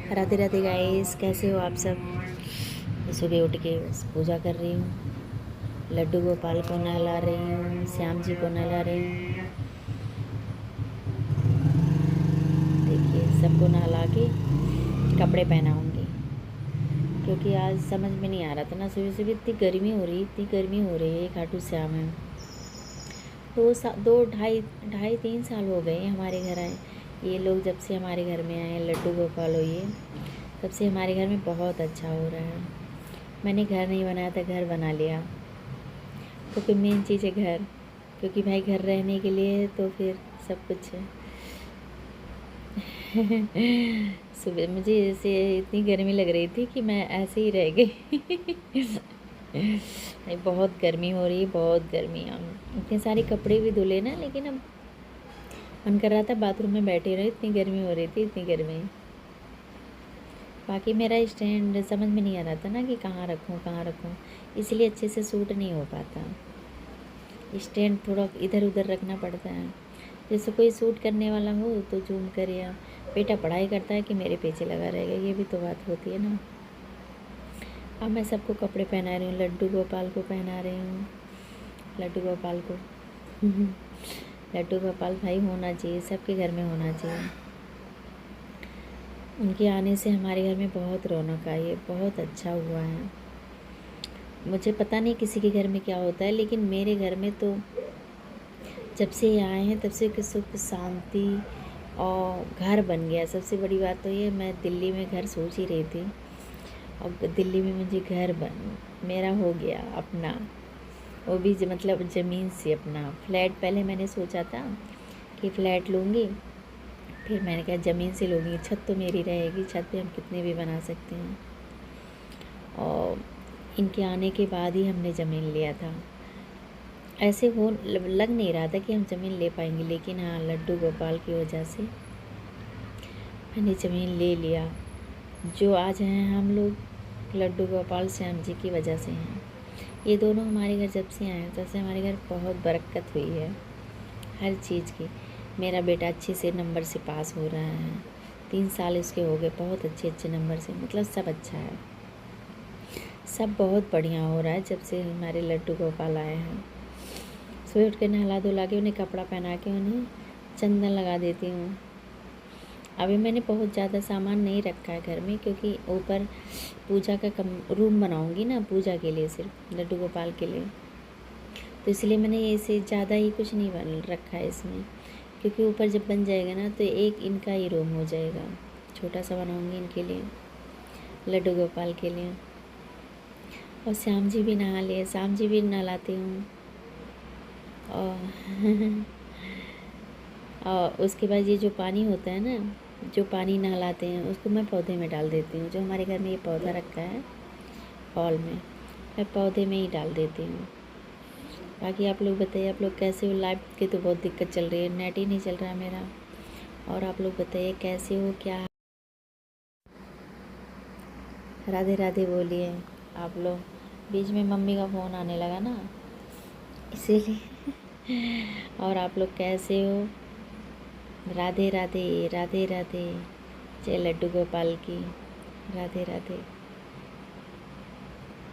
Radhe Radhe guys, कैसे हो आप सब। सुबह उठ के बस पूजा कर रही हूँ, लड्डू गोपाल को नहला रही हूँ, श्याम जी को नहला रही हूँ। देखिए सबको नहला के कपड़े पहनाऊँगी, क्योंकि आज समझ में नहीं आ रहा था ना, सुबह सुबह इतनी गर्मी हो रही है। खाटू श्याम है। दो ढाई ढाई 3 साल हो गए हमारे घर आए ये लोग। जब से हमारे घर में आए लड्डू गोपाल हो ये, तब से हमारे घर में बहुत अच्छा हो रहा है। मैंने घर नहीं बनाया था, घर बना लिया, क्योंकि मेन चीज़ है घर। क्योंकि भाई घर रहने के लिए तो फिर सब कुछ है। सुबह मुझे ऐसे इतनी गर्मी लग रही थी कि मैं ऐसे ही रह गई। बहुत गर्मी हो रही है, बहुत गर्मी। इतने सारे कपड़े भी धुले ना, लेकिन अब मन कर रहा था बाथरूम में बैठे रहे, इतनी गर्मी हो रही थी, इतनी गर्मी। बाकी मेरा स्टैंड समझ में नहीं आ रहा था ना कि कहाँ रखूँ, इसलिए अच्छे से सूट नहीं हो पाता। स्टैंड थोड़ा इधर उधर रखना पड़ता है। जैसे कोई सूट करने वाला हो तो जूम कर, या बेटा पढ़ाई करता है कि मेरे पीछे लगा रहेगा, ये भी तो बात होती है ना। अब मैं सबको कपड़े पहना रही हूँ, लड्डू गोपाल को पहना रही हूँ, लड्डू गोपाल को। लड्डू गोपाल भाई होना चाहिए, सबके घर में होना चाहिए। उनके आने से हमारे घर में बहुत रौनक आई है, बहुत अच्छा हुआ है। मुझे पता नहीं किसी के घर में क्या होता है, लेकिन मेरे घर में तो जब से ये आए हैं तब से सुख शांति और घर बन गया। सबसे बड़ी बात तो ये, मैं दिल्ली में घर सोच ही रही थी, और दिल्ली में मुझे घर मेरा हो गया अपना। वो भी मतलब ज़मीन से अपना फ्लैट। पहले मैंने सोचा था कि फ़्लैट लूँगी, फिर मैंने कहा ज़मीन से लूँगी, छत तो मेरी रहेगी, छत पे हम कितने भी बना सकते हैं। और इनके आने के बाद ही हमने ज़मीन लिया था। ऐसे हो लग नहीं रहा था कि हम ज़मीन ले पाएंगे, लेकिन हाँ, लड्डू गोपाल की वजह से मैंने ज़मीन ले लिया। जो आज हैं हम लोग, लड्डू गोपाल श्याम जी की वजह से हैं। ये दोनों हमारे घर जब से आए हैं तब से हमारे घर बहुत बरकत हुई है हर चीज़ की। मेरा बेटा अच्छे से नंबर से पास हो रहा है, 3 साल इसके हो गए, बहुत अच्छे नंबर से, मतलब सब अच्छा है, सब बहुत बढ़िया हो रहा है जब से हमारे लड्डू गोपाल आए हैं। सुबह उठ के नहला धुला के उन्हें कपड़ा पहना के उन्हें चंदन लगा देती हूँ। अभी मैंने बहुत ज़्यादा सामान नहीं रखा है घर में, क्योंकि ऊपर पूजा का रूम बनाऊँगी ना पूजा के लिए, सिर्फ लड्डू गोपाल के लिए, तो इसलिए मैंने इसे ज़्यादा ही कुछ नहीं बन रखा है इसमें। क्योंकि ऊपर जब बन जाएगा ना तो एक इनका ही रूम हो जाएगा, छोटा सा बनाऊँगी इनके लिए, लड्डू गोपाल के लिए। और श्याम जी भी नहा लिए, श्याम जी भी नहलाती हूँ। और उसके बाद ये जो पानी होता है ना, जो पानी नहलाते हैं, उसको मैं पौधे में डाल देती हूँ। जो हमारे घर में ये पौधा रखा है हॉल में, मैं पौधे में ही डाल देती हूँ। बाकी आप लोग बताइए, आप लोग कैसे हो। लाइफ की तो बहुत दिक्कत चल रही है, नेट ही नहीं चल रहा मेरा। और आप लोग बताइए कैसे हो, क्या। राधे राधे बोलिए आप लोग। बीच में मम्मी का फ़ोन आने लगा ना, इसीलिए। और आप लोग कैसे हो। राधे राधे, राधे राधे, जय लड्डू गोपाल की, राधे राधे।